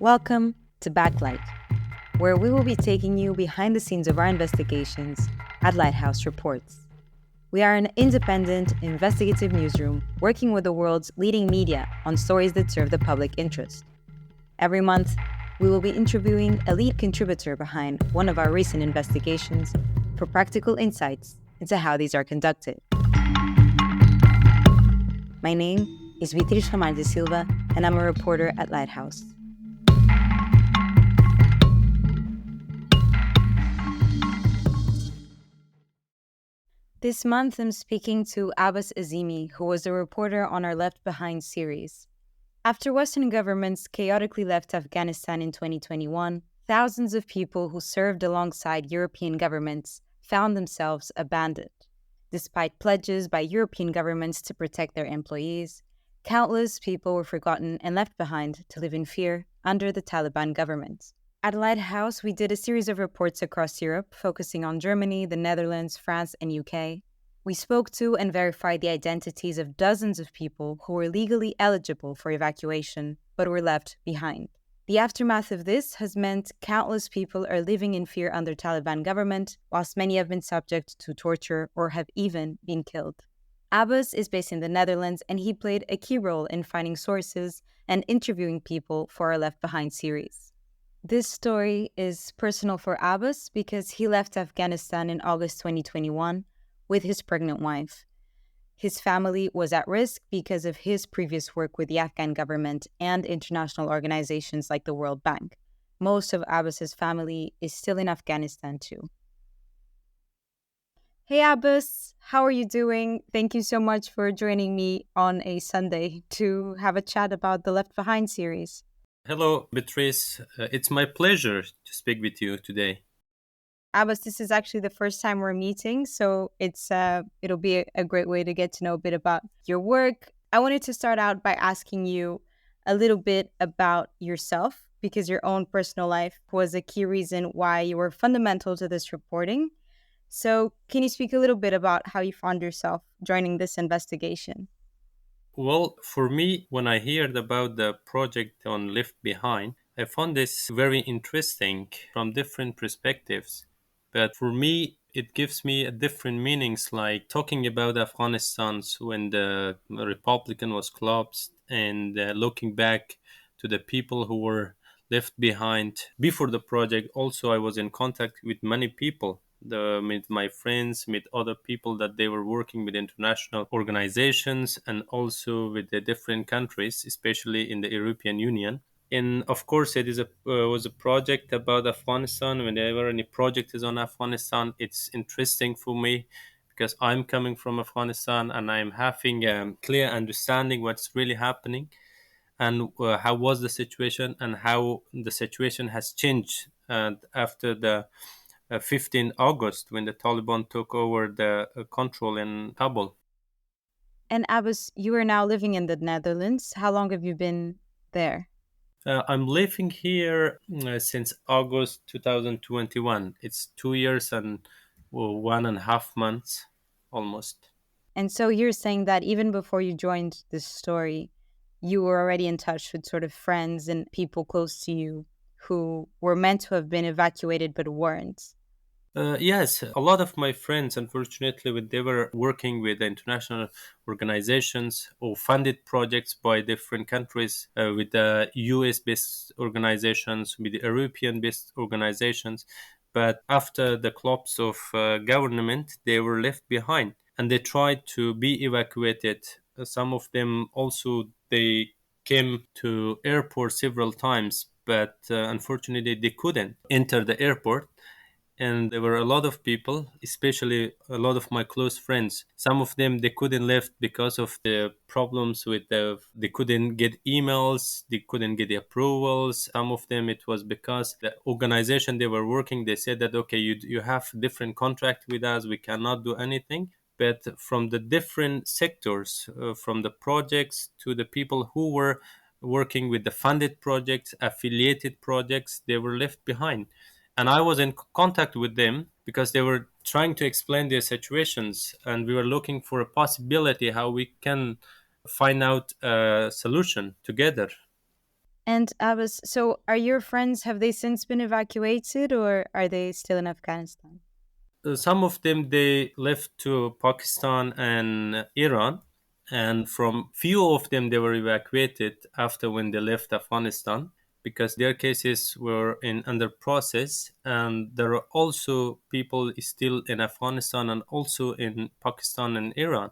Welcome to Backlight, where we will be taking you behind the scenes of our investigations at Lighthouse Reports. We are an independent, investigative newsroom working with the world's leading media on stories that serve the public interest. Every month, we will be interviewing a lead contributor behind one of our recent investigations for practical insights into how these are conducted. My name is Beatriz Ramalho de Silva, and I'm a reporter at Lighthouse. This month, I'm speaking to Abbas Azimi, who was a reporter on our Left Behind series. After Western governments chaotically left Afghanistan in 2021, thousands of people who served alongside European governments found themselves abandoned. Despite pledges by European governments to protect their employees, countless people were forgotten and left behind to live in fear under the Taliban government. At Lighthouse, we did a series of reports across Europe, focusing on Germany, the Netherlands, France, and UK. We spoke to and verified the identities of dozens of people who were legally eligible for evacuation, but were left behind. The aftermath of this has meant countless people are living in fear under Taliban government, whilst many have been subject to torture or have even been killed. Abbas is based in the Netherlands, and he played a key role in finding sources and interviewing people for our Left Behind series. This story is personal for Abbas because he left Afghanistan in August 2021 with his pregnant wife. His family was at risk because of his previous work with the Afghan government and international organizations like the World Bank. Most of Abbas's family is still in Afghanistan too. Hey Abbas, how are you doing? Thank you so much for joining me on a Sunday to have a chat about the Left Behind series. Hello, Beatrice. It's my pleasure to speak with you today. Abbas, this is actually the first time we're meeting, so it'll be a great way to get to know a bit about your work. I wanted to start out by asking you a little bit about yourself, because your own personal life was a key reason why you were fundamental to this reporting. So can you speak a little bit about how you found yourself joining this investigation? Well, for me, when I heard about the project on Left Behind, I found this very interesting from different perspectives. But for me, it gives me a different meanings, like talking about Afghanistan when the Republican was collapsed and looking back to the people who were left behind before the project. Also, I was in contact with many people, with my friends, with other people that they were working with international organizations and also with the different countries, especially in the European Union. And of course, it is a was a project about Afghanistan. Whenever any project is on Afghanistan, it's interesting for me because I'm coming from Afghanistan and I'm having a clear understanding what's really happening and how was the situation and how the situation has changed after the 15 August when the Taliban took over the control in Kabul. And Abbas, you are now living in the Netherlands. How long have you been there? I'm living here since August 2021. It's 2 years and 1.5 months almost. And so you're saying that even before you joined this story, you were already in touch with sort of friends and people close to you who were meant to have been evacuated but weren't. Yes, a lot of my friends, unfortunately, they were working with international organizations or funded projects by different countries, with the US based organizations, with the European based organizations. But after the collapse of government, they were left behind and they tried to be evacuated. Some of them also they came to airport several times, but unfortunately they couldn't enter the airport, and there were a lot of people, especially a lot of my close friends. Some of them they couldn't left because of the problems with they couldn't get emails, they couldn't get the approvals. Some of them it was because the organization they were working, they said that okay, you have different contract with us, we cannot do anything. But from the different sectors, from the projects to the people who were working with the funded projects, affiliated projects, they were left behind, and I was in contact with them because they were trying to explain their situations, and we were looking for a possibility how we can find out a solution together. And Abbas, so are your friends, have they since been evacuated or are they still in Afghanistan? Some of them they left to Pakistan and Iran, and from few of them they were evacuated after when they left Afghanistan because their cases were in under process, and there are also people still in Afghanistan and also in Pakistan and Iran,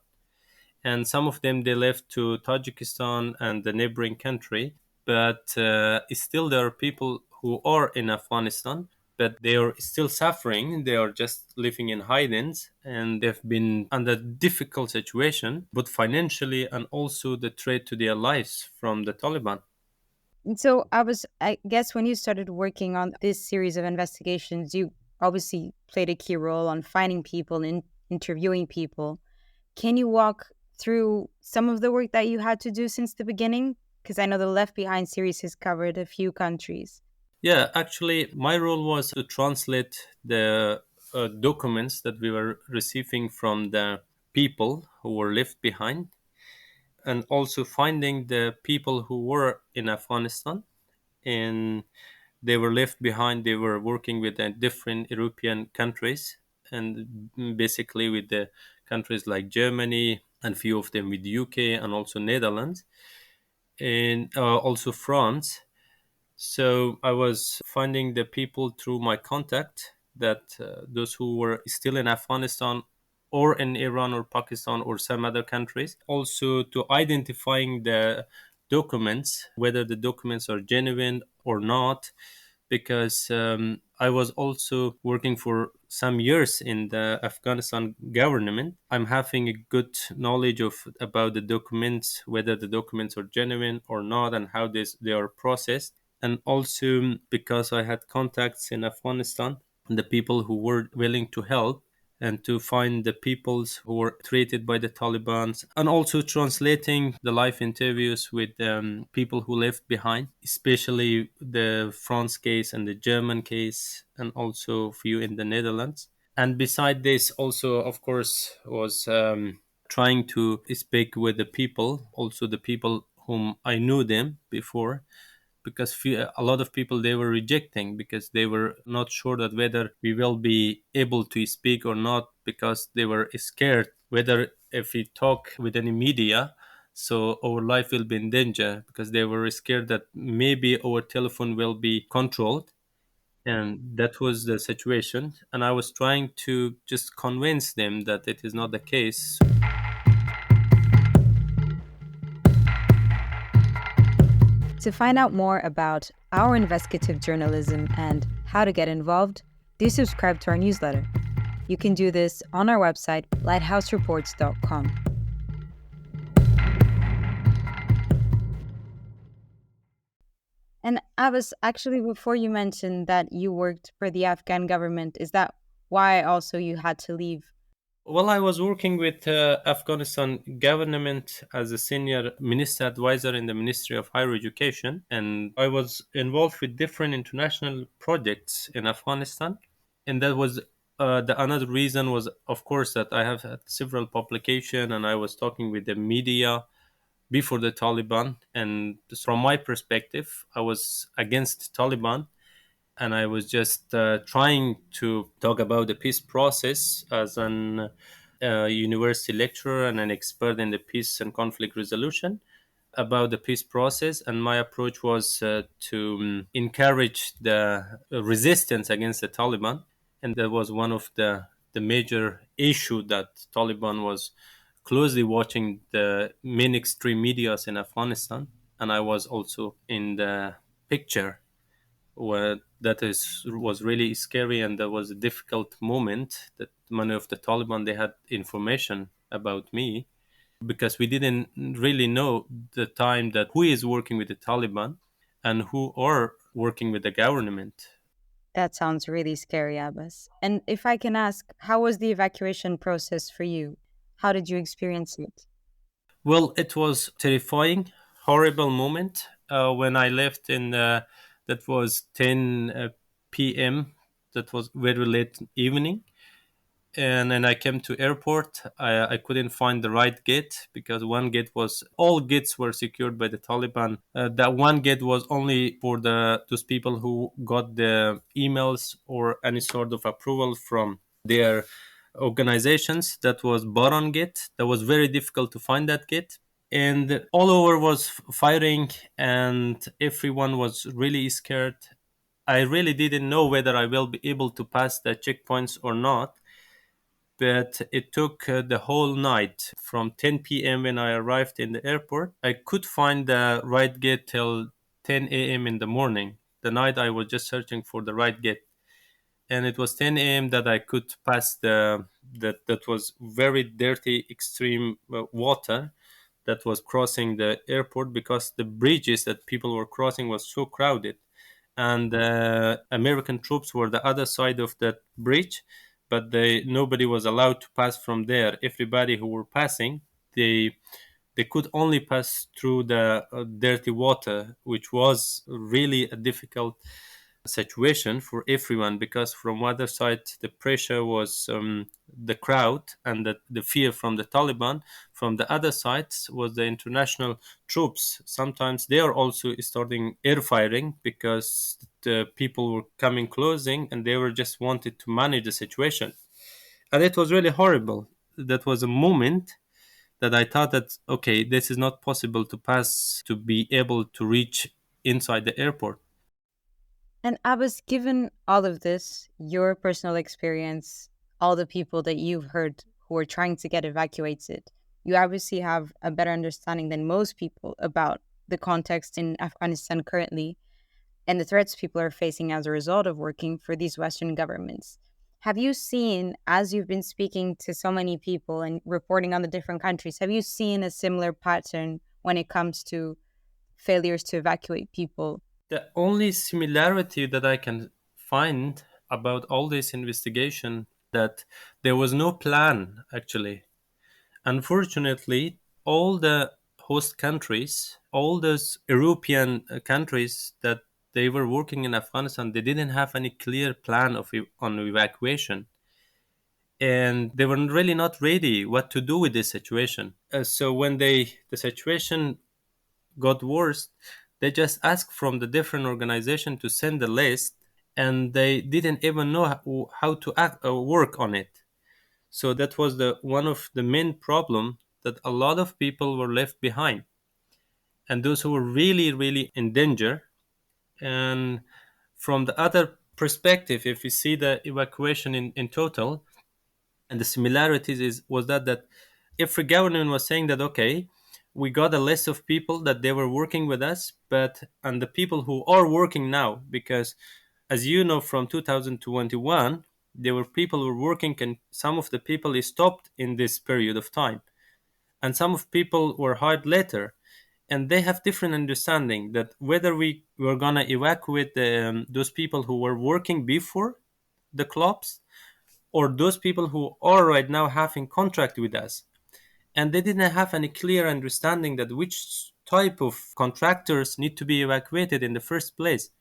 and some of them they left to Tajikistan and the neighboring country. But still, there are people who are in Afghanistan, but they are still suffering. They are just living in hidings, and they've been under difficult situation, both financially and also the threat to their lives from the Taliban. And so I guess when you started working on this series of investigations, you obviously played a key role on finding people and interviewing people. Can you walk through some of the work that you had to do since the beginning? Because I know the Left Behind series has covered a few countries. Yeah, actually, my role was to translate the documents that we were receiving from the people who were left behind, and also finding the people who were in Afghanistan and they were left behind. They were working with different European countries, and basically with the countries like Germany and few of them with UK and also Netherlands and also France. So I was finding the people through my contact that those who were still in Afghanistan or in Iran or Pakistan or some other countries. Also to identifying the documents, whether the documents are genuine or not, because I was also working for some years in the Afghanistan government. I'm having a good knowledge of about the documents, whether the documents are genuine or not, and how they are processed. And also because I had contacts in Afghanistan, the people who were willing to help and to find the peoples who were treated by the Taliban, and also translating the live interviews with people who left behind, especially the France case and the German case, and also a few in the Netherlands. And beside this, also, of course, was trying to speak with the people, also the people whom I knew them before, because a lot of people they were rejecting because they were not sure that whether we will be able to speak or not, because they were scared whether if we talk with any media, so our life will be in danger, because they were scared that maybe our telephone will be controlled. And that was the situation, and I was trying to just convince them that it is not the case. To find out more about our investigative journalism and how to get involved, do subscribe to our newsletter. You can do this on our website, lighthousereports.com. And Abbas, actually, before you mentioned that you worked for the Afghan government, is that why also you had to leave? Well, I was working with Afghanistan government as a senior minister advisor in the Ministry of Higher Education, and I was involved with different international projects in Afghanistan. And that was the another reason was, of course, that I have had several publication, and I was talking with the media before the Taliban. And from my perspective, I was against Taliban, and I was just trying to talk about the peace process as an university lecturer and an expert in the peace and conflict resolution about the peace process. And my approach was to encourage the resistance against the Taliban, and that was one of the major issue that Taliban was closely watching the main extreme medias in Afghanistan, and I was also in the picture where that is was really scary, and there was a difficult moment that many of the Taliban they had information about me, because we didn't really know the time that who is working with the Taliban and who are working with the government. That sounds really scary, Abbas. And if I can ask, how was the evacuation process for you? How did you experience it? Well, it was terrifying, horrible moment when I left in that was 10 p.m. That was very late evening, and then I came to airport. I couldn't find the right gate because one gate was all gates were secured by the Taliban. That one gate was only for the those people who got the emails or any sort of approval from their organizations. That was Baron gate. That was very difficult to find that gate. And all over was firing, and everyone was really scared. I really didn't know whether I will be able to pass the checkpoints or not, but it took the whole night from 10 p.m. when I arrived in the airport. I could find the right gate till 10 a.m. in the morning. The night I was just searching for the right gate, and it was 10 a.m. that I could pass the that was very dirty, extreme water that was crossing the airport because the bridges that people were crossing was so crowded, and American troops were the other side of that bridge, but nobody was allowed to pass from there. Everybody who were passing, they could only pass through the dirty water, which was really a difficult situation for everyone because from other side the pressure was the crowd and the fear from the Taliban. From the other side was the international troops. Sometimes they are also starting air firing because the people were coming closing and they were just wanted to manage the situation, and it was really horrible. That was a moment that I thought that okay, this is not possible to pass to be able to reach inside the airport. And Abbas, given all of this, your personal experience, all the people that you've heard who are trying to get evacuated, you obviously have a better understanding than most people about the context in Afghanistan currently and the threats people are facing as a result of working for these Western governments. Have you seen, as you've been speaking to so many people and reporting on the different countries, have you seen a similar pattern when it comes to failures to evacuate people? The only similarity that I can find about all this investigation that there was no plan actually. Unfortunately, all the host countries, all those European countries that they were working in Afghanistan, they didn't have any clear plan on evacuation, and they were really not ready what to do with this situation. So when the situation got worse, they just asked from the different organization to send a list, and they didn't even know how to act or work on it. So that was the one of the main problem, that a lot of people were left behind, and those who were really really in danger. And from the other perspective, if we see the evacuation in total, and the similarities is was that every government was saying that okay, we got a list of people that they were working with us, but and the people who are working now, because as you know from 2021 there were people who were working, and some of the people is stopped in this period of time, and some of people were hired later, and they have different understanding that whether we were gonna evacuate those people who were working before the clubs, or those people who are right now having contract with us, and they didn't have any clear understanding that which type of contractors need to be evacuated in the first place.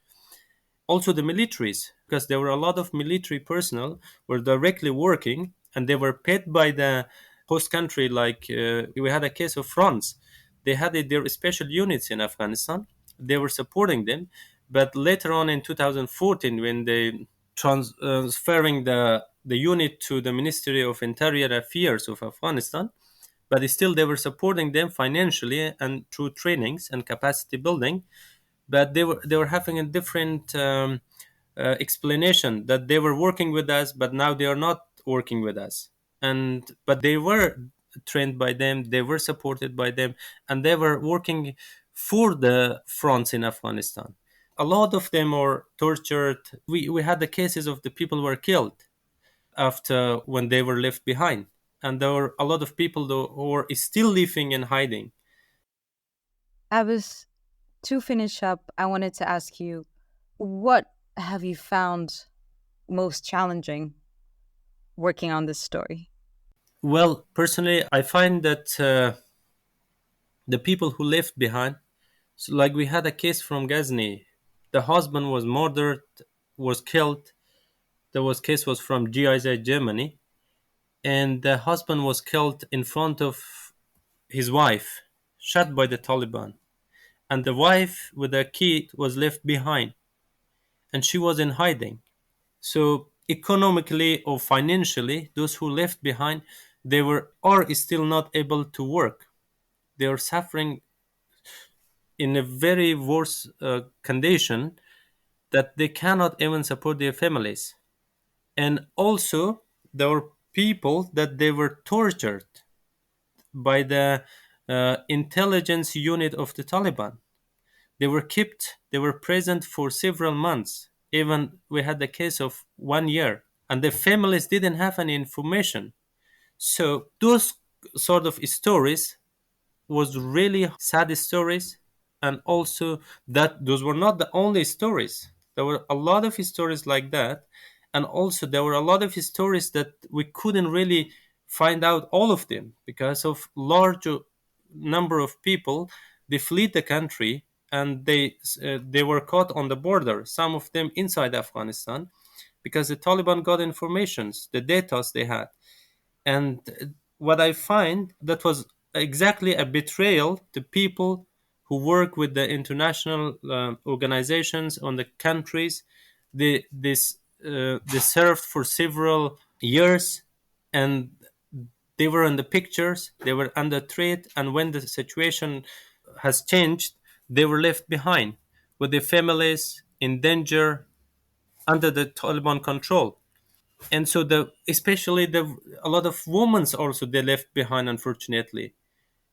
Also the militaries, because there were a lot of military personnel were directly working, and they were paid by the host country. Like we had a case of France, they had their special units in Afghanistan, they were supporting them, but later on in 2014 when they transferring the unit to the Ministry of Interior Affairs of Afghanistan, but still they were supporting them financially and through trainings and capacity building. But they were having a different explanation, that they were working with us, but now they are not working with us. And but they were trained by them, they were supported by them, and they were working for the fronts in Afghanistan. A lot of them are tortured. We had the cases of the people who were killed after when they were left behind, and there were a lot of people though who are still living in hiding. Abbas, to finish up, I wanted to ask you, what have you found most challenging working on this story? Well, personally, I find that the people who left behind, so like we had a case from Ghazni, the husband was murdered, was killed. There was case was from GIZ Germany, and the husband was killed in front of his wife, shot by the Taliban, and the wife with a kid was left behind, and she was in hiding. So economically or financially, those who left behind, they were or is still not able to work. They are suffering in a very worse condition that they cannot even support their families. And also, there were people that they were tortured by the intelligence unit of the Taliban. They were kept, they were present for several months. Even we had the case of 1 year, and the families didn't have any information. So those sort of stories was really sad stories, and also that those were not the only stories. There were a lot of stories like that, and also there were a lot of stories that we couldn't really find out all of them because of large number of people. They fled the country, and they were caught on the border, some of them inside Afghanistan, because the Taliban got informations, the data they had. And what I find, that was exactly a betrayal to people who work with the international organizations on the countries. They served for several years, and they were in the pictures, they were under threat, and when the situation has changed, they were left behind with their families in danger under the Taliban control. And so the especially the a lot of women also they left behind, unfortunately,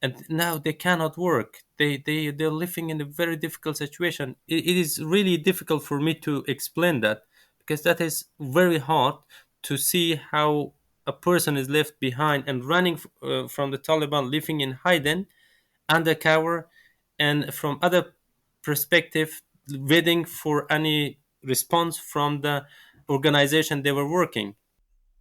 and now they cannot work. They're living in a very difficult situation. It is really difficult for me to explain that, because that is very hard to see how a person is left behind and running from the Taliban, living in hiding undercover, and from other perspective, waiting for any response from the organization they were working.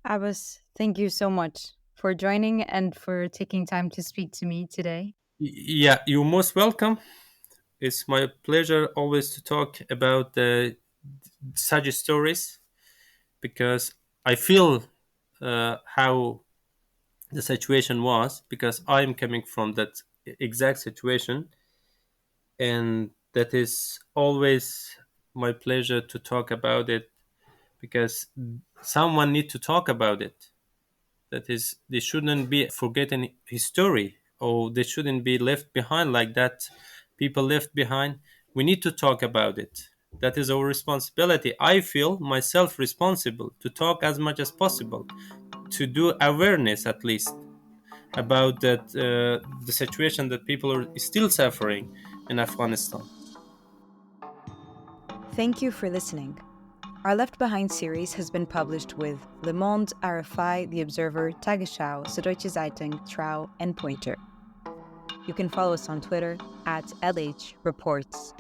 Abbas, thank you so much for joining and for taking time to speak to me today. Yeah, you're most welcome. It's my pleasure always to talk about such stories, because I feel how the situation was, because I'm coming from that exact situation, and that is always my pleasure to talk about it, because someone need to talk about it. That is, they shouldn't be forgetting history, or they shouldn't be left behind like that. People left behind, we need to talk about it. That is our responsibility. I feel myself responsible to talk as much as possible, to do awareness at least about that the situation that people are still suffering in Afghanistan. Thank you for listening. Our Left Behind series has been published with Le Monde, RFI, The Observer, Tagesschau, Süddeutsche Zeitung, Trau, and Pointer. You can follow us on Twitter at LH Reports.